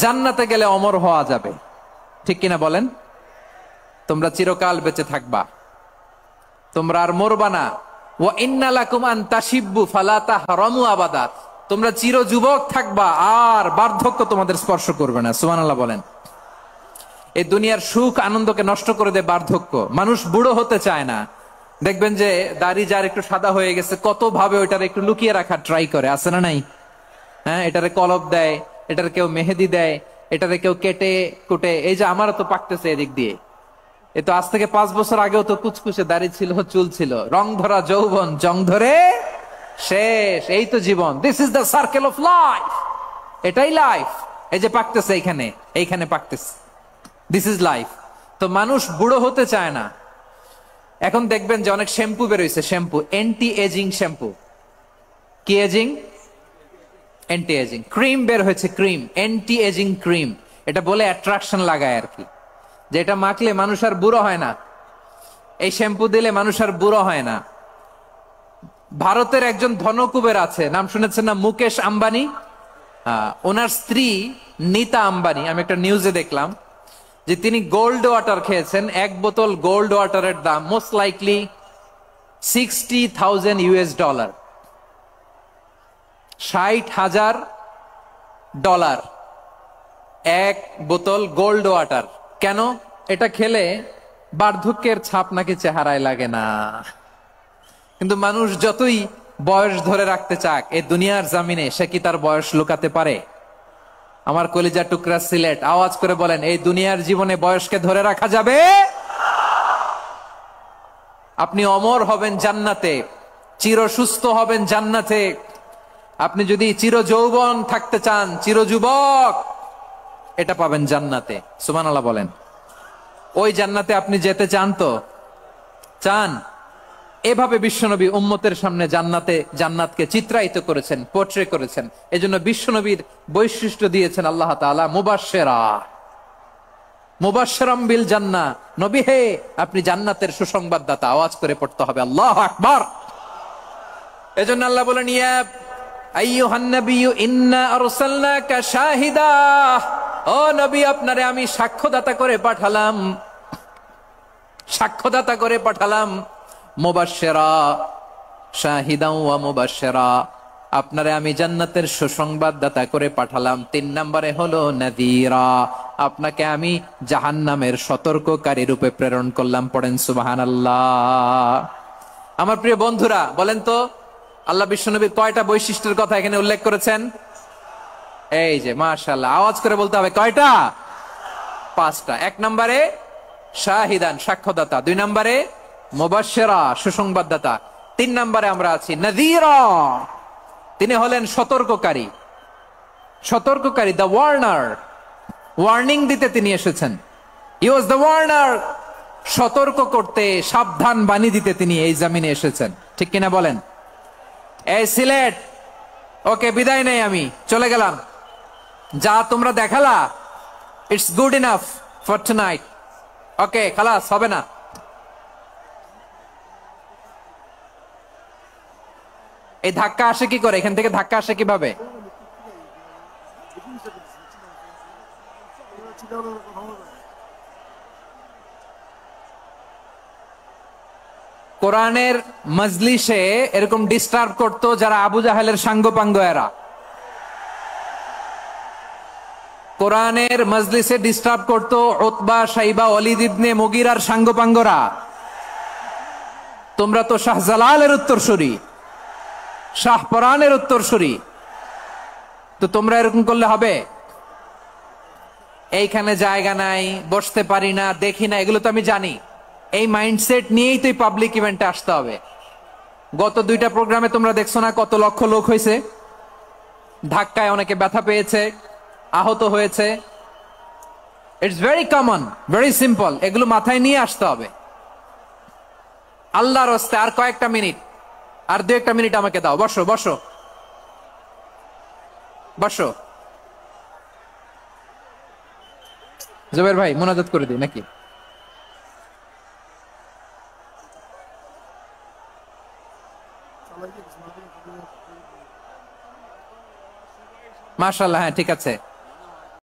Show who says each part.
Speaker 1: জান্নাতে গেলে অমর হওয়া যাবে, ঠিক কিনা বলেন? তোমরা চিরকাল বেঁচে থাকবা, তোমরা আর মরবা না। ওয়া ইন্না লাকুম আন তাশিব্বু ফালা তাহরামু আবাদা, তোমরা চির যুবক থাকবা, আর বার্ধক্য তোমাদের স্পর্শ করবে না। সুবহানাল্লাহ বলেন। এই দুনিয়ার সুখ আনন্দকে নষ্ট করে দেয় বার্ধক্য। মানুষ বুড়ো হতে চায় না। দেখবেন যে দাড়ি যার একটু সাদা হয়ে গেছে, কত ভাবে ওইটার একটু লুকিয়ে রাখার ট্রাই করে, আছে না নাই? হ্যাঁ, এটারে কলপ দেয়, এটার কেউ মেহেদি দেয়, এটারে কেউ কেটে কুটে। এই যে আমারও তো পাকতেছে এদিক দিয়ে, এ তো আজ থেকে 5 বছর আগেও তো কুচকুচে দাড়ি ছিল, চুল ছিল, রং ধরা যৌবন জং ধরে শেষ। এই তো জীবন, this is the circle of life, এটাই লাইফ। এই যে পাকতেছে এইখানে, এইখানে পাকতেছে, দিস ইজ লাইফ। তো মানুষ বুড়ো হতে চায় না। এখন দেখবেন যে অনেক শ্যাম্পু বেরোইছে, শ্যাম্পু অ্যান্টি এজিং শ্যাম্পু। কি এজিং? Anti aging. ক্রিম বের হয়েছে, ক্রিম, অ্যান্টি এজিং ক্রিম। এটা বলে অ্যাট্রাকশন লাগায় আর কি, যে এটা মাখলে মানুষ আর বুড়ো হয় না, এই শ্যাম্পু দিলে মানুষ আর বুড়ো হয় না। ভারতের একজন ধনকুবের আছে, নাম শুনেছেন না? মুকেশ আম্বানি। ওনার স্ত্রী নীতা আম্বানি, আমি একটা নিউজে দেখলাম যে তিনি গোল্ড ওয়াটার খেয়েছেন। 1 বোতল গোল্ড ওয়াটারের দাম মোস্ট লাইকলি $60,000, $60,000 1 বোতল গোল্ড ওয়াটার। কেন? এটা খেলে বার্ধক্যের ছাপ নাকি চেহারায় লাগে না। কিন্তু মানুষ যতই বয়স ধরে রাখতে চাক এই দুনিয়ার জামিনে, সে কি তার বয়স লুকাতে পারে? আমার কলিজা টুকরা সিলেট, আওয়াজ করে বলেন, এই দুনিয়ার জীবনে বয়সকে ধরে রাখা যাবে? আপনি অমর হবেন জান্নাতে, চির সুস্থ হবেন জান্নাতে। আপনি যদি চির যৌবন থাকতে চান, চির যুবক, এটা পাবেন জান্নাতে। সুবহানাল্লাহ বলেন। ওই জান্নাতে আপনি যেতে চান তো? চান? এভাবে বিশ্বনবী উম্মতের সামনে জান্নাতকে চিত্রায়িত করেছেন, পোর্ট্রে করেছেন। এজন্য বিশ্বনবীর বৈশিষ্ট্য দিয়েছেন আল্লাহ তাআলা মুবাশশিরা, মুবাশশিরাম বিল জান্নাহ। নবী হে, আপনি জান্নাতের সুসংবাদদাতা। আওয়াজ করে পড়তে হবে আল্লাহু আকবার। এজন্য আল্লাহ বলেন, ইয়া আইয়ুহান নাবিয়্যু ইন্না আরসালনাকা শাহিদা, ও নবী, আপনারে আমি সাক্ষ্যদাতা করে পাঠালাম, সাক্ষ্যদাতা করে পাঠালাম। মুবাশশিরা, শাহিদাও ওয়া মুবাশশিরা, আপনারে আমি জান্নাতের সুসংবাদদাতা করে পাঠালাম। 3 নম্বরে হলো নাযীরা, আপনাকে আমি জাহান্নামের সতর্ককারী রূপে প্রেরণ করলাম। পড়েন সুবহানাল্লাহ। আমার প্রিয় বন্ধুরা, বলেন তো আল্লাহ বিশ্বনবীর কয়টা বৈশিষ্ট্যের কথা এখানে উল্লেখ করেছেন? এই যে মাশাআল্লাহ, আওয়াজ করে বলতে হবে, কয়টা? 5টা। 1 নম্বরে শাহিদান, সাক্ষ্যদাতা। 2 নম্বরে মুবাশশিরা, সুসংবাদদাতা। 3 নম্বরে আমরা আছি নাযীরা, তিনি হলেন সতর্ককারী। সতর্ককারী, দ্য ওয়ার্নার, ওয়ার্নিং দিতে তিনি এসেছেন। হি ওয়াজ দ্য ওয়ার্নার, সতর্ক করতে, সাবধান বাণী দিতে তিনি এই জমিনে এসেছেন। ঠিক কিনা বলেন? এই সিলেট, ওকে, বিদায় নেই, আমি চলে গেলাম। যা তোমরা দেখালা, it's good enough for tonight. Okay, খালাস, হবে না। এই ধাক্কা আসে কি করে? এখান থেকে ধাক্কা আসে কিভাবে? কোরআনের মজলিসে এরকম ডিস্টার্ব করতো যারা আবু জাহেলের সাঙ্গপাঙ্গ এরা। কোরআনের মজলিসে ডিস্টার্ব করতো উতবা, শাইবা, ওয়ালিদ ইবনে মুগীরার সাঙ্গপাঙ্গরা। তোমরা তো শাহজালালের উত্তরসূরি, শাহপরানের উত্তরসূরি, তো তোমরা এরকম করলে হবে? এইখানে জায়গা নাই, বসতে পারি না, দেখি না, এগুলো তো আমি জানি। এই মাইন্ডসেট নিয়েই তো পাবলিক ইভেন্টে আসতে হবে। গত 2টা প্রোগ্রামে তোমরা দেখছো না কত লক্ষ লোক হয়েছে? ধাক্কায় অনেকে ব্যথা পেয়েছে, আহত হয়েছে। It's very common, very simple. এগুলো মাথায় নিয়ে আসতে হবে। আল্লাহর রাস্তায় আর কয়েকটা মিনিট, আর 2-1টা মিনিট আমাকে দাও। বসো বসো বসো। জুবাইর ভাই, মুনাজাত করে দিই নাকি? মাশাআল্লাহ, হ্যাঁ ঠিক আছে।